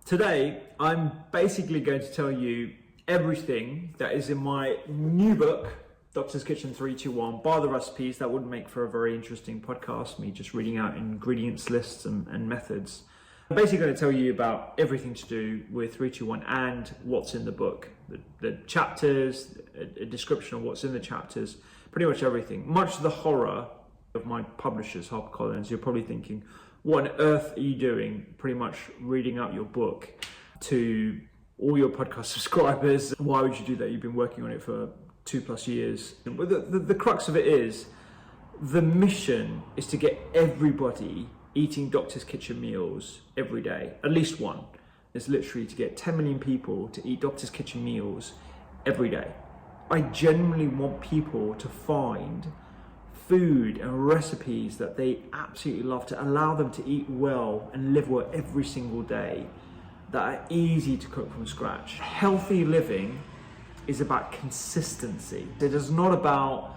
Today, I'm basically going to tell you everything that is in my new book, Doctor's Kitchen 321, bar the recipes. That would make for a very interesting podcast, me just reading out ingredients lists and methods. I'm basically going to tell you about everything to do with 321 and what's in the book. The chapters, a description of what's in the chapters, pretty much everything. Much to the horror of my publishers, HarperCollins, you're probably thinking, what on earth are you doing pretty much reading out your book to all your podcast subscribers? Why would you do that? You've been working on it for 2+ years. But the crux of it is, the mission is to get everybody eating Doctor's Kitchen meals every day, at least one. It's literally to get 10 million people to eat Doctor's Kitchen meals every day. I genuinely want people to find food and recipes that they absolutely love, to allow them to eat well and live well every single day, that are easy to cook from scratch. Healthy living is about consistency. It is not about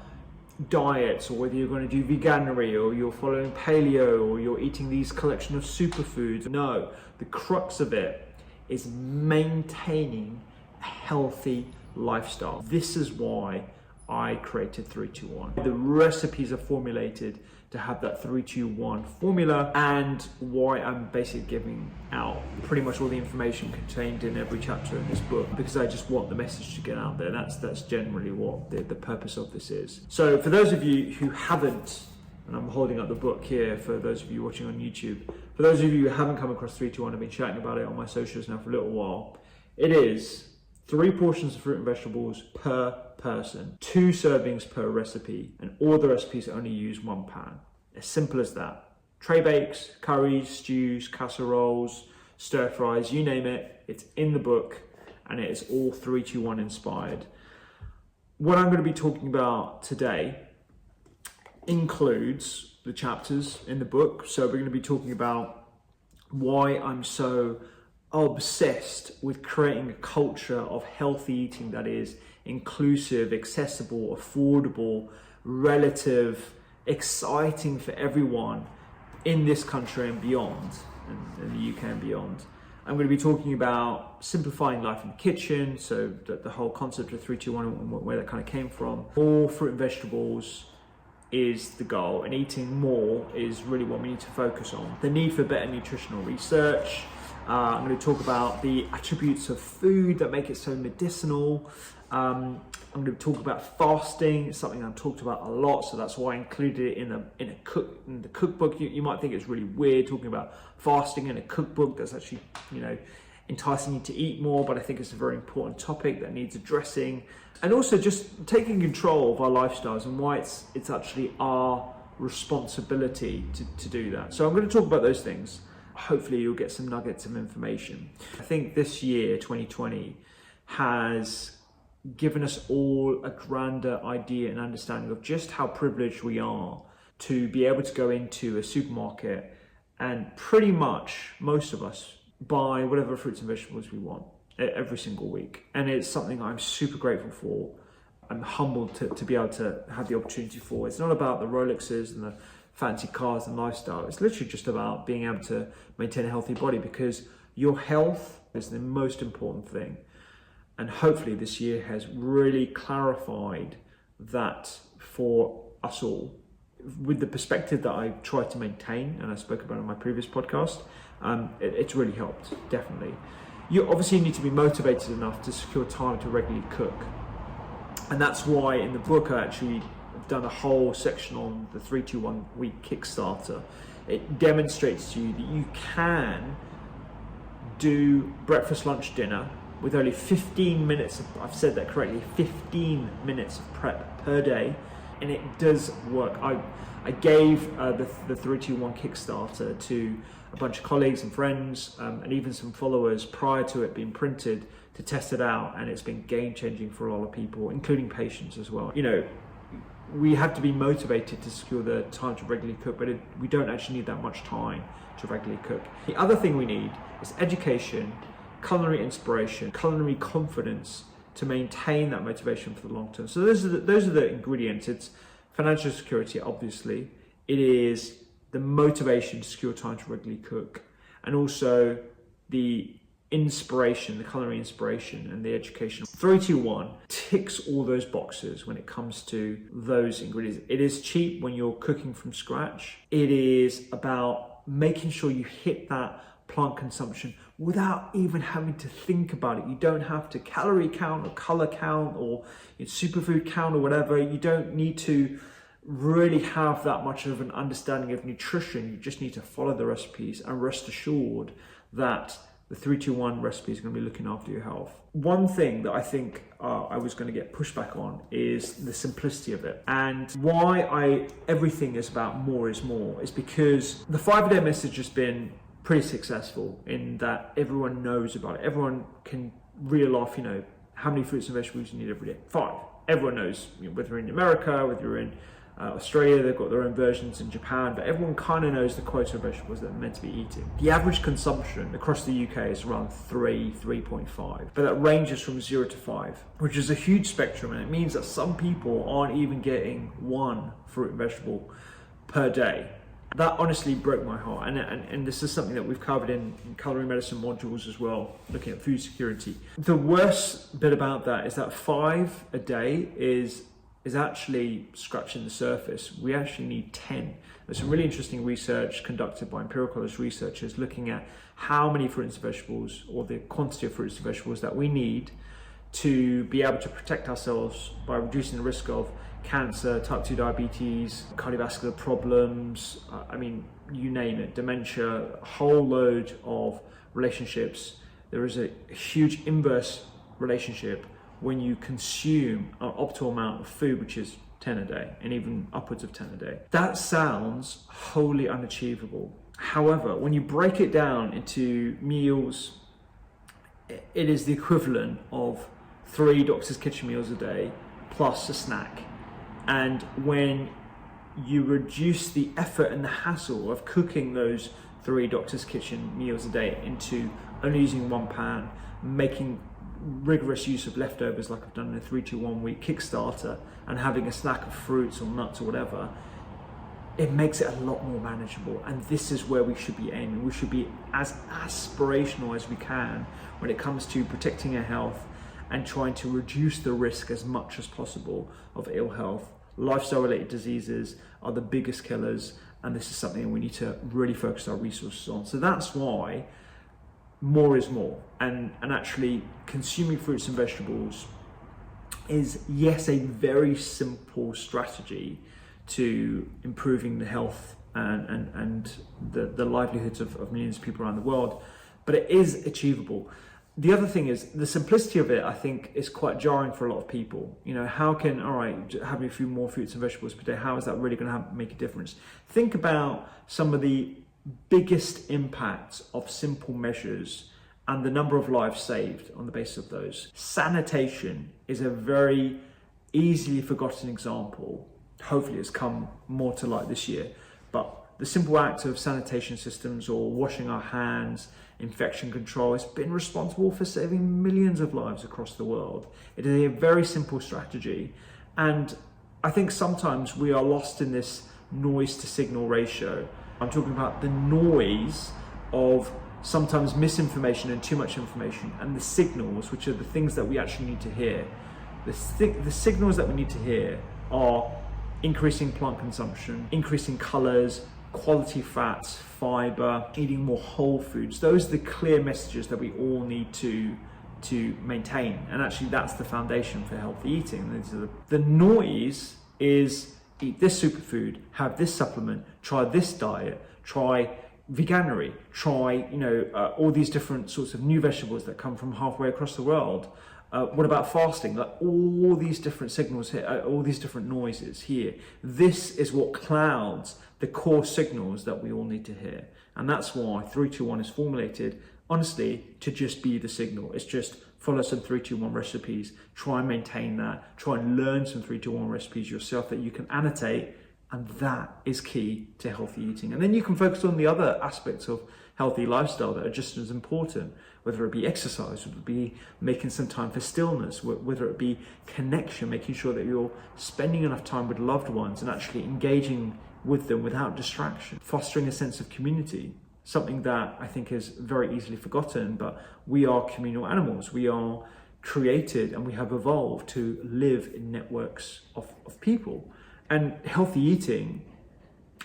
diets, or whether you're going to do veganery or you're following paleo or you're eating these collection of superfoods. No, the crux of it is maintaining a healthy lifestyle. This is why I created 321. The recipes are formulated to have that 321 formula, and why I'm basically giving out pretty much all the information contained in every chapter in this book, because I just want the message to get out there. That's generally what the purpose of this is. So for those of you who haven't, and I'm holding up the book here for those of you watching on YouTube, for those of you who haven't come across 321, I've been chatting about it on my socials now for a little while. It is 3 portions of fruit and vegetables per person, 2 servings per recipe, and all the recipes only use 1 pan. As simple as that. Tray bakes, curries, stews, casseroles, stir fries, you name it, it's in the book, and it is all 321 inspired. What I'm going to be talking about today includes the chapters in the book. So we're going to be talking about why I'm so obsessed with creating a culture of healthy eating that is inclusive, accessible, affordable, relative, exciting for everyone in this country and beyond, and the UK and beyond. I'm going to be talking about simplifying life in the kitchen, so the whole concept of 321 and where that kind of came from. All fruit and vegetables is the goal, and eating more is really what we need to focus on. The need for better nutritional research. I'm going to talk about the attributes of food that make it so medicinal. I'm going to talk about fasting. It's something I've talked about a lot, so that's why I included it in the cookbook. You might think it's really weird talking about fasting in a cookbook that's actually, enticing you to eat more, but I think it's a very important topic that needs addressing. And also just taking control of our lifestyles, and why it's actually our responsibility to do that. So I'm going to talk about those things. Hopefully you'll get some nuggets of information. I think this year, 2020, has given us all a grander idea and understanding of just how privileged we are to be able to go into a supermarket and pretty much, most of us, buy whatever fruits and vegetables we want every single week. And it's something I'm super grateful for. I'm humbled to be able to have the opportunity for. It's not about the Rolexes and the fancy cars and lifestyle. It's literally just about being able to maintain a healthy body, because your health is the most important thing. And hopefully this year has really clarified that for us all, with the perspective that I try to maintain, and I spoke about in my previous podcast. It's really helped, definitely. You obviously need to be motivated enough to secure time to regularly cook. And that's why in the book I actually done a whole section on the 321 week Kickstarter. It demonstrates to you that you can do breakfast, lunch, dinner with only 15 minutes of, I've said that correctly, 15 minutes of prep per day, and it does work. I gave the 321 Kickstarter to a bunch of colleagues and friends, and even some followers prior to it being printed, to test it out, and it's been game-changing for a lot of people, including patients as well. We have to be motivated to secure the time to regularly cook, but we don't actually need that much time to regularly cook. The other thing we need is education, culinary inspiration, culinary confidence to maintain that motivation for the long term. So those are the ingredients. It's financial security, obviously. It is the motivation to secure time to regularly cook, and also the inspiration, the culinary inspiration and the education. 321 ticks all those boxes when it comes to those ingredients. It is cheap when you're cooking from scratch. It is about making sure you hit that plant consumption without even having to think about it. You don't have to calorie count or color count or superfood count or whatever. You don't need to really have that much of an understanding of nutrition. You just need to follow the recipes and rest assured that the 321 recipe is going to be looking after your health. One thing that I think I was going to get pushback on is the simplicity of it. And why everything is about more is more is because the 5-a-day message has been pretty successful in that everyone knows about it. Everyone can reel off, how many fruits and vegetables you need every day. 5. Everyone knows, whether you're in America, whether you're in Australia, they've got their own versions in Japan, but everyone kind of knows the quota of vegetables that they're meant to be eating. The average consumption across the UK is around 3.5, but that ranges from 0 to 5, which is a huge spectrum, and it means that some people aren't even getting 1 fruit and vegetable per day. That honestly broke my heart, and this is something that we've covered in culinary medicine modules as well, looking at food security. The worst bit about that is that 5 a day is actually scratching the surface. We actually need 10. There's some really interesting research conducted by Imperial College researchers looking at how many fruits and vegetables, or the quantity of fruits and vegetables that we need to be able to protect ourselves by reducing the risk of cancer, type 2 diabetes, cardiovascular problems, you name it, dementia, a whole load of relationships. There is a huge inverse relationship when you consume an optimal amount of food, which is 10 a day, and even upwards of 10 a day. That sounds wholly unachievable. However, when you break it down into meals, it is the equivalent of 3 Doctor's Kitchen meals a day plus a snack. And when you reduce the effort and the hassle of cooking those 3 Doctor's Kitchen meals a day into only using 1 pan, making rigorous use of leftovers like I've done in a 3-2-1 week Kickstarter, and having a snack of fruits or nuts or whatever, it makes it a lot more manageable. And this is where we should be aiming. We should be as aspirational as we can when it comes to protecting our health and trying to reduce the risk as much as possible of ill health. Lifestyle related diseases are the biggest killers, and this is something we need to really focus our resources on. So that's why more is more, and actually consuming fruits and vegetables is, yes, a very simple strategy to improving the health and the livelihoods of millions of people around the world, but it is achievable. The other thing is the simplicity of it, I think, is quite jarring for a lot of people. How can, having a few more fruits and vegetables per day, how is that really going to make a difference? Think about some of the biggest impacts of simple measures and the number of lives saved on the basis of those. Sanitation is a very easily forgotten example. Hopefully it's come more to light this year, but the simple act of sanitation systems or washing our hands, infection control, has been responsible for saving millions of lives across the world. It is a very simple strategy, and I think sometimes we are lost in this noise to signal ratio. I'm talking about the noise of sometimes misinformation and too much information, and the signals, which are the things that we actually need to hear. The signals that we need to hear are increasing plant consumption, increasing colors, quality fats, fiber, eating more whole foods. Those are the clear messages that we all need to maintain, and actually that's the foundation for healthy eating. The noise is eat this superfood, have this supplement, try this diet, try veganuary, try all these different sorts of new vegetables that come from halfway across the world. What about fasting? Like all these different signals here, all these different noises here. This is what clouds the core signals that we all need to hear. And that's why 3-2-1 is formulated, honestly, to just be the signal. It's just follow some 3-2-1 recipes, try and maintain that, try and learn some 3-2-1 recipes yourself that you can annotate, and that is key to healthy eating. And then you can focus on the other aspects of healthy lifestyle that are just as important, whether it be exercise, whether it be making some time for stillness, whether it be connection, making sure that you're spending enough time with loved ones and actually engaging with them without distraction, fostering a sense of community. something that I think is very easily forgotten, but we are communal animals. We are created and we have evolved to live in networks of people. And healthy eating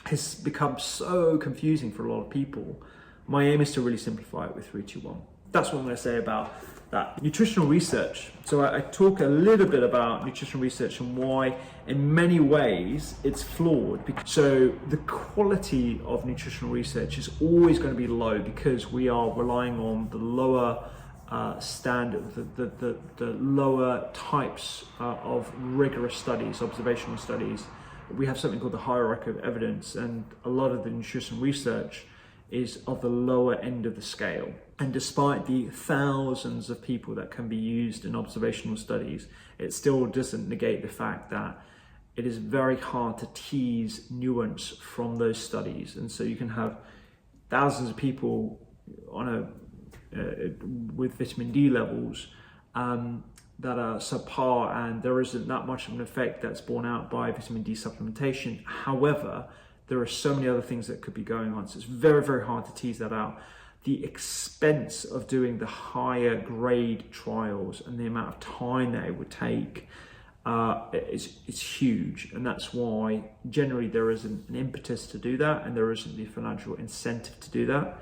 has become so confusing for a lot of people. My aim is to really simplify it with 3-2-1. That's what I'm going to say about that. Nutritional research. So I talk a little bit about nutritional research and why in many ways it's flawed. So the quality of nutritional research is always going to be low because we are relying on the lower standard, the lower types of rigorous studies, observational studies. We have something called the hierarchy of evidence, and a lot of the nutritional research is of the lower end of the scale. And despite the thousands of people that can be used in observational studies, it still doesn't negate the fact that it is very hard to tease nuance from those studies. And so you can have thousands of people on with vitamin D levels that are subpar, and there isn't that much of an effect that's borne out by vitamin D supplementation. However, there are so many other things that could be going on, so it's very, very hard to tease that out. The expense of doing the higher grade trials and the amount of time that it would take is huge, and that's why generally there isn't an impetus to do that, and there isn't the financial incentive to do that.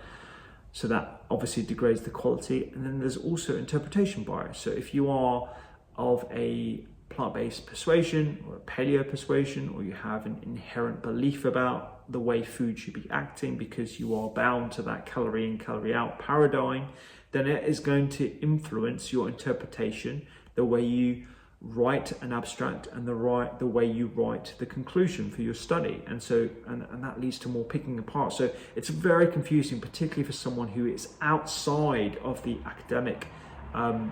So that obviously degrades the quality. And then there's also interpretation bias. So if you are of a plant-based persuasion or a paleo persuasion, or you have an inherent belief about the way food should be acting because you are bound to that calorie in, calorie out paradigm, then it is going to influence your interpretation, the way you write an abstract and the way you write the conclusion for your study. And so and that leads to more picking apart. So it's very confusing, particularly for someone who is outside of the academic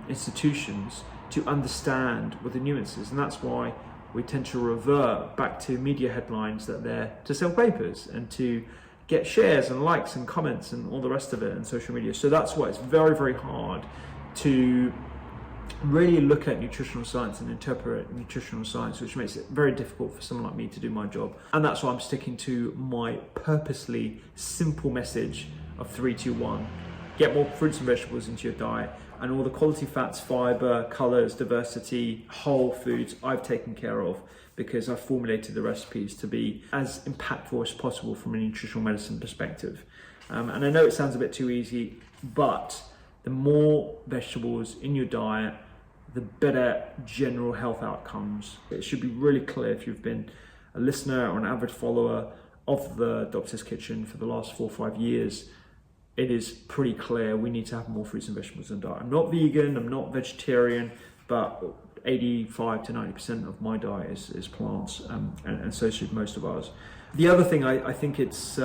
institutions, to understand what the nuances. And that's why we tend to revert back to media headlines that they're to sell papers and to get shares and likes and comments and all the rest of it in social media. So that's why it's very, very hard to really look at nutritional science and interpret nutritional science, which makes it very difficult for someone like me to do my job. And that's why I'm sticking to my purposely simple message of 3-2-1. Get more fruits and vegetables into your diet, and all the quality fats, fiber, colors, diversity, whole foods I've taken care of, because I've formulated the recipes to be as impactful as possible from a nutritional medicine perspective. And I know it sounds a bit too easy, but the more vegetables in your diet, the better general health outcomes. It should be really clear if you've been a listener or an avid follower of the Doctor's Kitchen for the last 4 or 5 years. It is pretty clear we need to have more fruits and vegetables in the diet. I'm not vegan, I'm not vegetarian, but 85 to 90% of my diet is plants, and so should most of ours. The other thing I think it's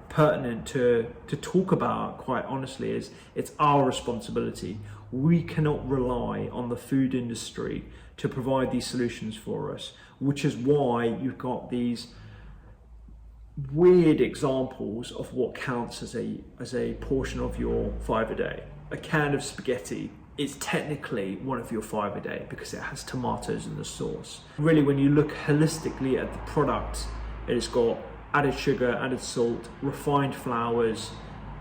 pertinent to talk about, quite honestly, is it's our responsibility. We cannot rely on the food industry to provide these solutions for us, which is why you've got these weird examples of what counts as a portion of your 5 a day. A can of spaghetti is technically one of your 5 a day because it has tomatoes in the sauce. Really, when you look holistically at the product, it's got added sugar, added salt, refined flours,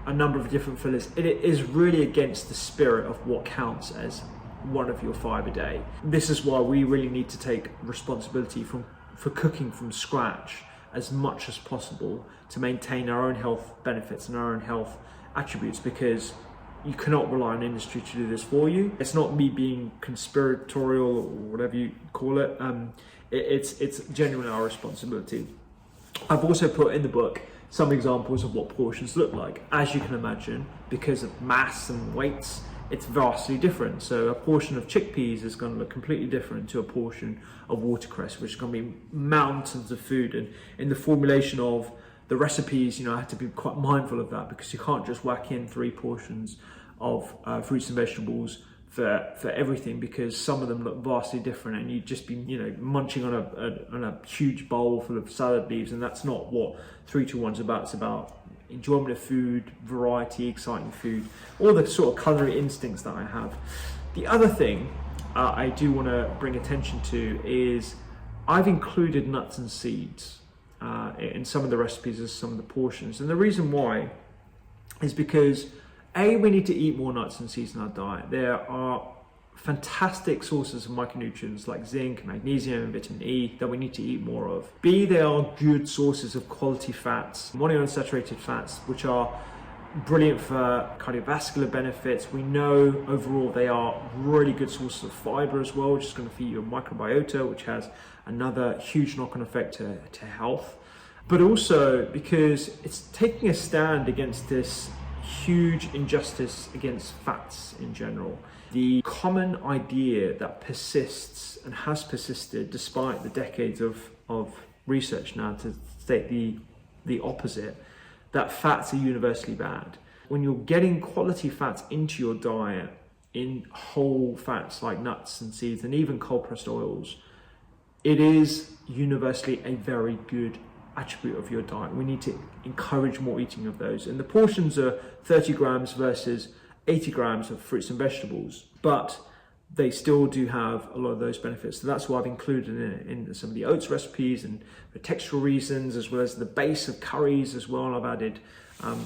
a number of different fillers. It is really against the spirit of what counts as one of your 5 a day. This is why we really need to take responsibility for cooking from scratch as much as possible to maintain our own health benefits and our own health attributes, because you cannot rely on industry to do this for you. It's not me being conspiratorial or whatever you call it. It's genuinely our responsibility. I've also put in the book some examples of what portions look like. As you can imagine, because of mass and weights, it's vastly different. So a portion of chickpeas is going to look completely different to a portion of watercress, which is going to be mountains of food. And in the formulation of the recipes, I had to be quite mindful of that, because you can't just whack in 3 portions of fruits and vegetables for everything, because some of them look vastly different, and you'd just be munching on a huge bowl full of salad leaves, and that's not what 3-2-1's about. It's about enjoyment of food, variety, exciting food, all the sort of culinary instincts that I have. The other thing I do want to bring attention to is I've included nuts and seeds in some of the recipes as some of the portions, and the reason why is because we need to eat more nuts and seeds in our diet. There are fantastic sources of micronutrients like zinc, magnesium, and vitamin E that we need to eat more of. B, they are good sources of quality fats, monounsaturated fats, which are brilliant for cardiovascular benefits. We know overall they are really good sources of fiber as well, which is going to feed your microbiota, which has another huge knock-on effect to health. But also because it's taking a stand against this huge injustice against fats in general. The common idea that persists and has persisted despite the decades of research now to state the opposite, that fats are universally bad. When you're getting quality fats into your diet, in whole fats like nuts and seeds and even cold pressed oils, it is universally a very good attribute of your diet. We need to encourage more eating of those. And the portions are 30 grams versus 80 grams of fruits and vegetables, but they still do have a lot of those benefits. So that's why I've included it in some of the oats recipes and for textural reasons, as well as the base of curries as well. I've added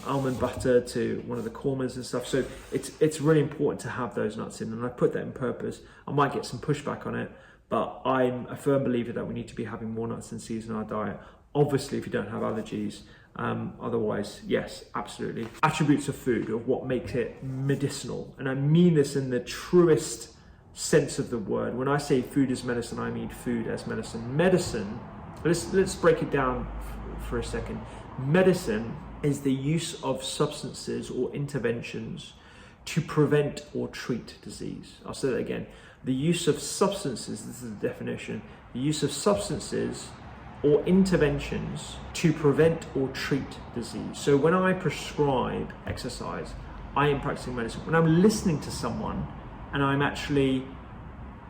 almond butter to one of the kormas and stuff. So it's really important to have those nuts in, and I put that in purpose. I might get some pushback on it, but I'm a firm believer that we need to be having more nuts and seeds in our diet. Obviously, if you don't have allergies, otherwise, yes, absolutely. Attributes of food, of what makes it medicinal. And I mean this in the truest sense of the word. When I say food is medicine, I mean food as medicine. Medicine, let's break it down for a second. Medicine is the use of substances or interventions to prevent or treat disease. I'll say that again. The use of substances, this is the definition, the use of substances or interventions to prevent or treat disease. So when I prescribe exercise, I am practicing medicine. When I'm listening to someone and I'm actually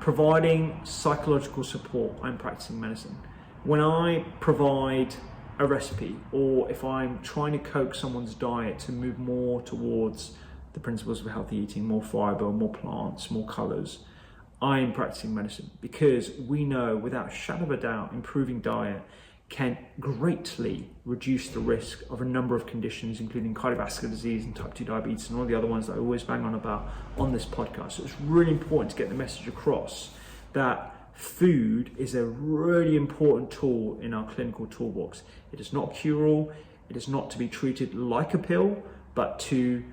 providing psychological support, I'm practicing medicine. When I provide a recipe, or if I'm trying to coax someone's diet to move more towards the principles of healthy eating, more fiber, more plants, more colors, I am practicing medicine, because we know without a shadow of a doubt, improving diet can greatly reduce the risk of a number of conditions, including cardiovascular disease and type 2 diabetes and all the other ones that I always bang on about on this podcast. So it's really important to get the message across that food is a really important tool in our clinical toolbox. It is not cure-all. It is not to be treated like a pill, but to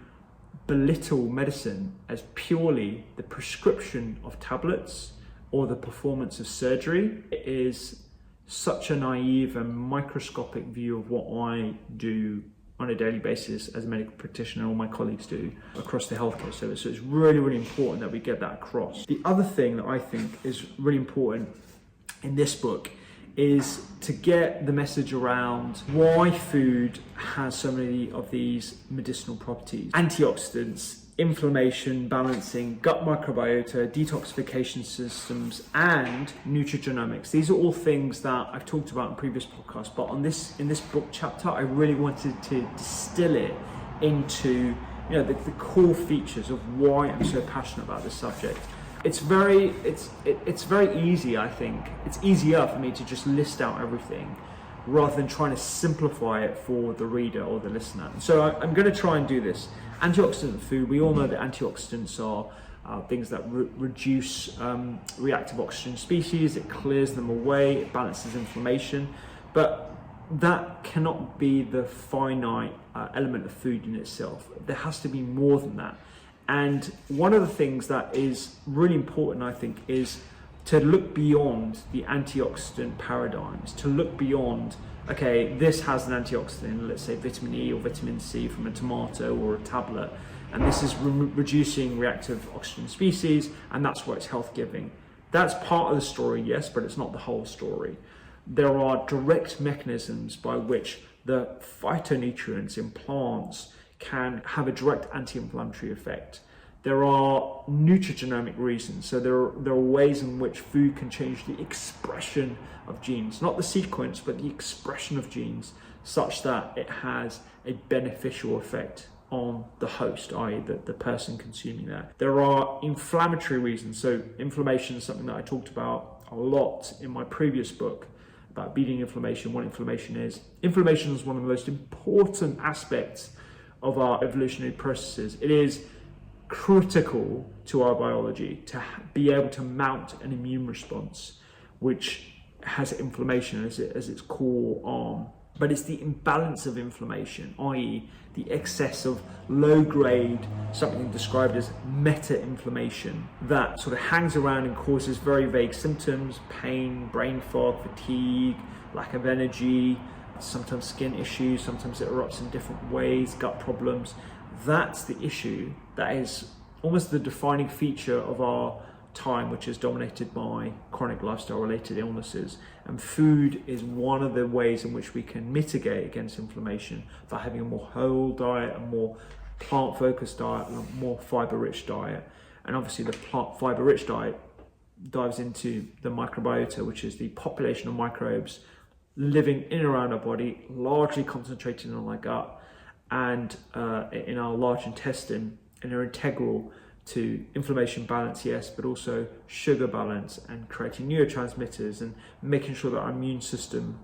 belittle medicine as purely the prescription of tablets or the performance of surgery. It is such a naive and microscopic view of what I do on a daily basis as a medical practitioner, or my colleagues do across the healthcare service. So it's really, really important that we get that across. The other thing that I think is really important in this book is to get the message around why food has so many of these medicinal properties. Antioxidants, inflammation, balancing, gut microbiota, detoxification systems, and nutrigenomics. These are all things that I've talked about in previous podcasts, but in this book chapter, I really wanted to distill it into the core features of why I'm so passionate about this subject. It's very easy, I think. It's easier for me to just list out everything rather than trying to simplify it for the reader or the listener. So I'm going to try and do this. Antioxidant food, we all know that antioxidants are things that reduce reactive oxygen species, it clears them away, it balances inflammation, but that cannot be the finite element of food in itself. There has to be more than that. And one of the things that is really important, I think, is to look beyond the antioxidant paradigms, to look beyond, okay, this has an antioxidant, let's say vitamin E or vitamin C from a tomato or a tablet, and this is reducing reactive oxygen species, and that's why it's health giving. That's part of the story, yes, but it's not the whole story. There are direct mechanisms by which the phytonutrients in plants can have a direct anti-inflammatory effect. There are nutrigenomic reasons, so there are ways in which food can change the expression of genes, not the sequence, but the expression of genes, such that it has a beneficial effect on the host, i.e. the person consuming that. There are inflammatory reasons, so inflammation is something that I talked about a lot in my previous book about beating inflammation, what inflammation is. Inflammation is one of the most important aspects of our evolutionary processes. It is critical to our biology to be able to mount an immune response, which has inflammation as its core arm. But it's the imbalance of inflammation, i.e. the excess of low-grade, something described as meta-inflammation, that sort of hangs around and causes very vague symptoms: pain, brain fog, fatigue, lack of energy, sometimes skin issues, sometimes it erupts in different ways, gut problems. That's the issue. That is almost the defining feature of our time, which is dominated by chronic lifestyle related illnesses, and food is one of the ways in which we can mitigate against inflammation by having a more whole diet, a more plant focused diet, a more fiber rich diet. And obviously the plant fiber rich diet dives into the microbiota, which is the population of microbes living in and around our body, largely concentrated in our gut and in our large intestine, and are integral to inflammation balance, yes, but also sugar balance and creating neurotransmitters and making sure that our immune system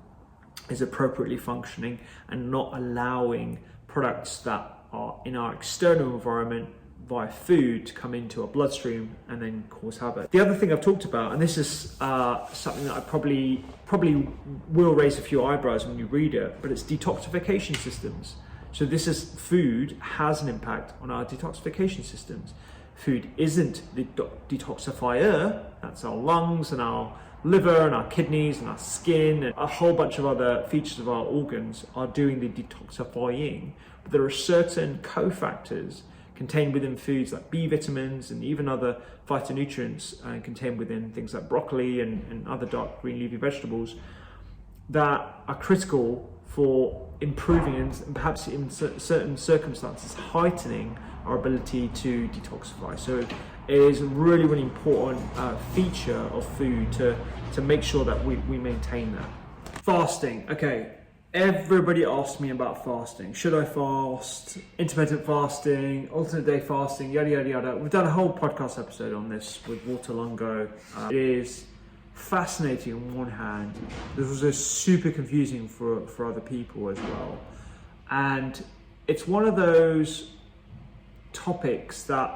is appropriately functioning and not allowing products that are in our external environment via food to come into our bloodstream and then cause havoc. The other thing I've talked about, and this is something that I probably will raise a few eyebrows when you read it, but it's detoxification systems. So this is food has an impact on our detoxification systems. Food isn't the detoxifier, that's our lungs and our liver and our kidneys and our skin and a whole bunch of other features of our organs are doing the detoxifying. But there are certain cofactors contained within foods like B vitamins and even other phytonutrients contained within things like broccoli and other dark green leafy vegetables that are critical for improving and perhaps in certain circumstances heightening our ability to detoxify. So it is a really, really important feature of food to make sure that we maintain that. Fasting. Okay, everybody asks me about fasting. Should I fast? Intermittent fasting, alternate day fasting, yada, yada, yada. We've done a whole podcast episode on this with Walter Longo. It is fascinating on one hand. This was also super confusing for other people as well. And it's one of those topics that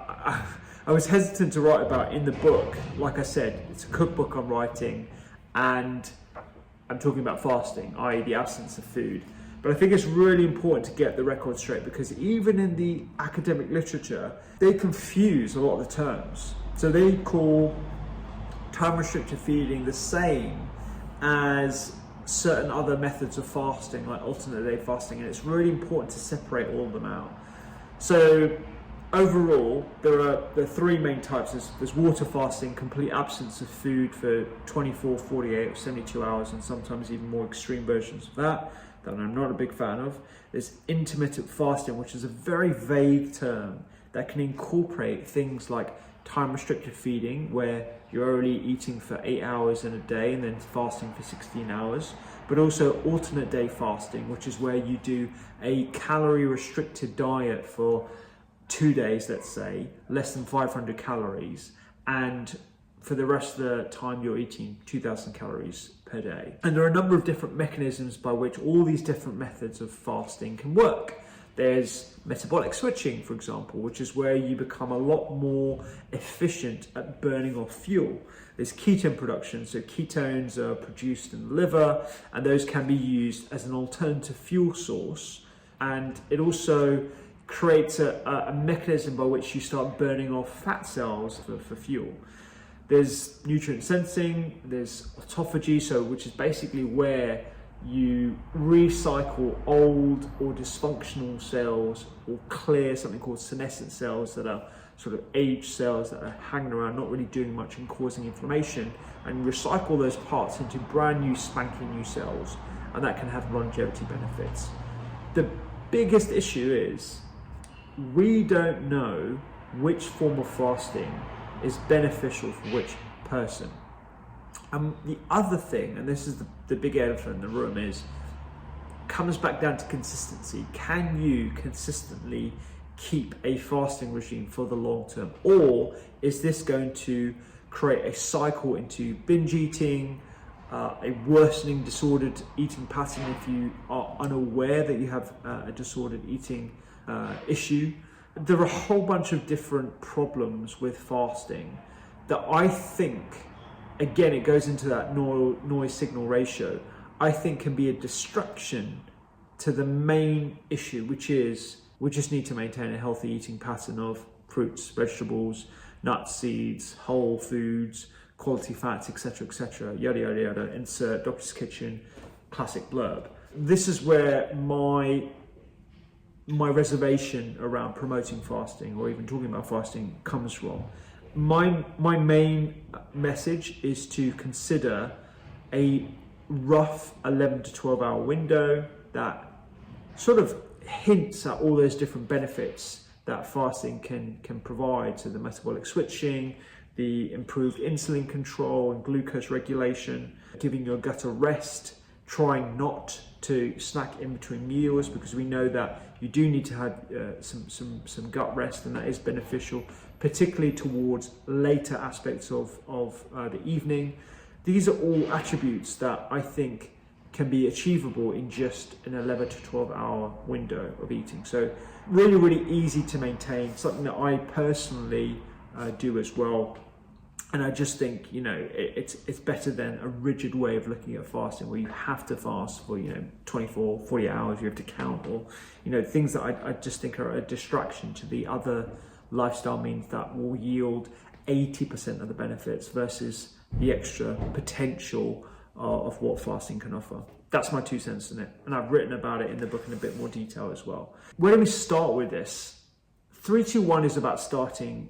I was hesitant to write about in the book. Like I said, it's a cookbook I'm writing and I'm talking about fasting, i.e. the absence of food. But I think it's really important to get the record straight, because even in the academic literature, they confuse a lot of the terms. So they call time restricted feeding the same as certain other methods of fasting, like alternate day fasting, and it's really important to separate all of them out. So overall, there are three main types. There's water fasting, complete absence of food for 24, 48, or 72 hours, and sometimes even more extreme versions of that I'm not a big fan of. There's intermittent fasting, which is a very vague term that can incorporate things like time restricted feeding, where you're only eating for 8 hours in a day and then fasting for 16 hours, but also alternate day fasting, which is where you do a calorie restricted diet for 2 days, let's say, less than 500 calories, and for the rest of the time you're eating 2,000 calories per day. And there are a number of different mechanisms by which all these different methods of fasting can work. There's metabolic switching, for example, which is where you become a lot more efficient at burning off fuel. There's ketone production, so ketones are produced in the liver, and those can be used as an alternative fuel source. And it also creates a mechanism by which you start burning off fat cells for fuel. There's nutrient sensing, there's autophagy, which is basically where you recycle old or dysfunctional cells or clear something called senescent cells that are sort of aged cells that are hanging around, not really doing much and causing inflammation, and recycle those parts into brand new spanking new cells, and that can have longevity benefits. The biggest issue is we don't know which form of fasting is beneficial for which person. The other thing, and this is the big elephant in the room, comes back down to consistency. Can you consistently keep a fasting regime for the long term? Or is this going to create a cycle into binge eating, a worsening disordered eating pattern if you are unaware that you have a disordered eating issue. There are a whole bunch of different problems with fasting that I think, again, it goes into that noise signal ratio, I think can be a distraction to the main issue, which is we just need to maintain a healthy eating pattern of fruits, vegetables, nuts, seeds, whole foods, quality fats, etc., yada, yada, yada. Insert Doctor's Kitchen, classic blurb. This is where my reservation around promoting fasting or even talking about fasting comes from. My main message is to consider a rough 11 to 12 hour window that sort of hints at all those different benefits that fasting can provide to the metabolic switching, the improved insulin control and glucose regulation, giving your gut a rest, trying not to snack in between meals, because we know that you do need to have some gut rest, and that is beneficial, particularly towards later aspects of the evening. These are all attributes that I think can be achievable in just an 11 to 12 hour window of eating. So really, really easy to maintain, something that I personally do as well. And I just think, it's better than a rigid way of looking at fasting where you have to fast for, 24, 40 hours, you have to count, or, things that I just think are a distraction to the other lifestyle means that will yield 80% of the benefits versus the extra potential of what fasting can offer. That's my 2 cents in it. And I've written about it in the book in a bit more detail as well. Where do we start with this? 3-2-1 is about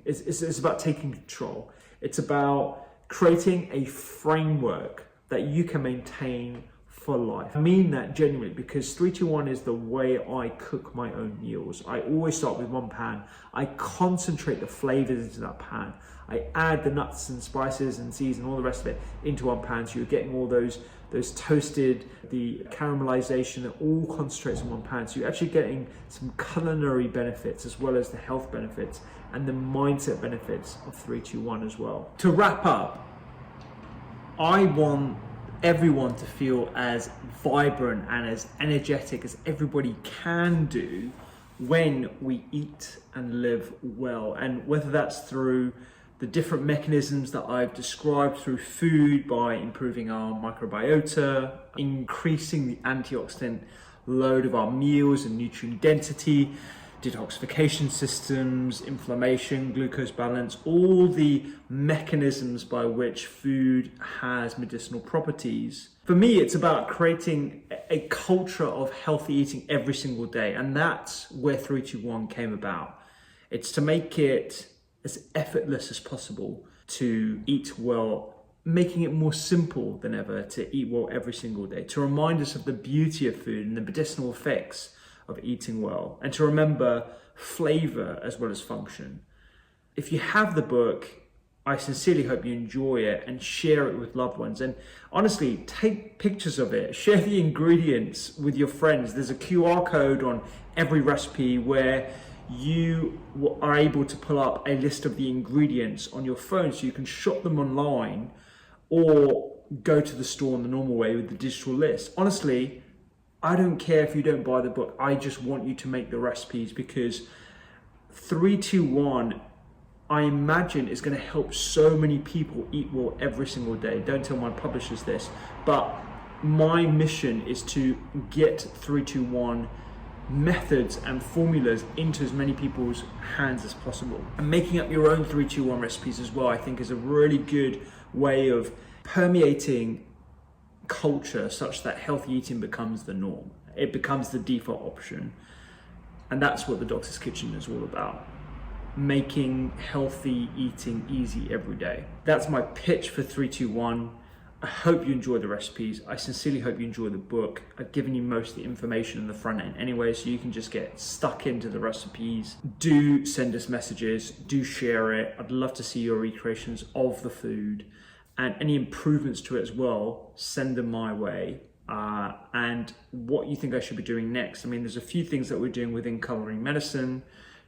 it's about taking control. It's about creating a framework that you can maintain for life. I mean that genuinely, because 3-2-1 is the way I cook my own meals. I always start with one pan. I concentrate the flavors into that pan. I add the nuts and spices and seeds and all the rest of it into one pan. So you're getting all those toasted, the caramelization, that all concentrates in one pan. So you're actually getting some culinary benefits as well as the health benefits and the mindset benefits of 3-2-1 as well. To wrap up, I want everyone to feel as vibrant and as energetic as everybody can do when we eat and live well. And whether that's through the different mechanisms that I've described through food, by improving our microbiota, increasing the antioxidant load of our meals and nutrient density, detoxification systems, inflammation, glucose balance, all the mechanisms by which food has medicinal properties. For me, it's about creating a culture of healthy eating every single day. And that's where 3-2-1 came about. It's to make it as effortless as possible to eat well, making it more simple than ever to eat well every single day, to remind us of the beauty of food and the medicinal effects of eating well, and to remember flavor as well as function. If you have the book, I sincerely hope you enjoy it and share it with loved ones. And honestly, take pictures of it, share the ingredients with your friends. There's a QR code on every recipe where you are able to pull up a list of the ingredients on your phone, so you can shop them online or go to the store in the normal way with the digital list. Honestly, I don't care if you don't buy the book. I just want you to make the recipes, because 3-2-1, I imagine, is going to help so many people eat well every single day. Don't tell my publishers this, but my mission is to get 3-2-1 methods and formulas into as many people's hands as possible. And making up your own 3-2-1 recipes as well, I think, is a really good way of permeating culture such that healthy eating becomes the norm. It becomes the default option. And that's what the Doctor's Kitchen is all about. Making healthy eating easy every day. That's my pitch for 3-2-1. I hope you enjoy the recipes. I sincerely hope you enjoy the book. I've given you most of the information in the front end anyway, so you can just get stuck into the recipes. Do send us messages, do share it. I'd love to see your recreations of the food, and any improvements to it as well, send them my way. And what you think I should be doing next. I mean, there's a few things that we're doing within culinary medicine,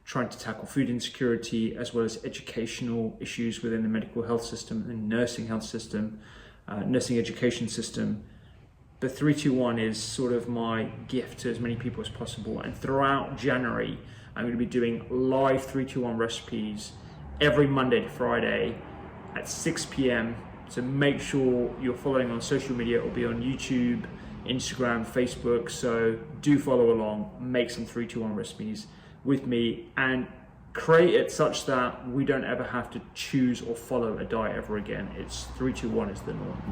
trying to tackle food insecurity, as well as educational issues within the medical health system and nursing health system. Nursing education system. But 3-2-1 is sort of my gift to as many people as possible. And throughout January, I'm going to be doing live 3-2-1 recipes every Monday to Friday at 6 p.m. So make sure you're following on social media. It will be on YouTube, Instagram, Facebook. So do follow along, make some 3-2-1 recipes with me, and create it such that we don't ever have to choose or follow a diet ever again. It's 3-2-1 is the norm.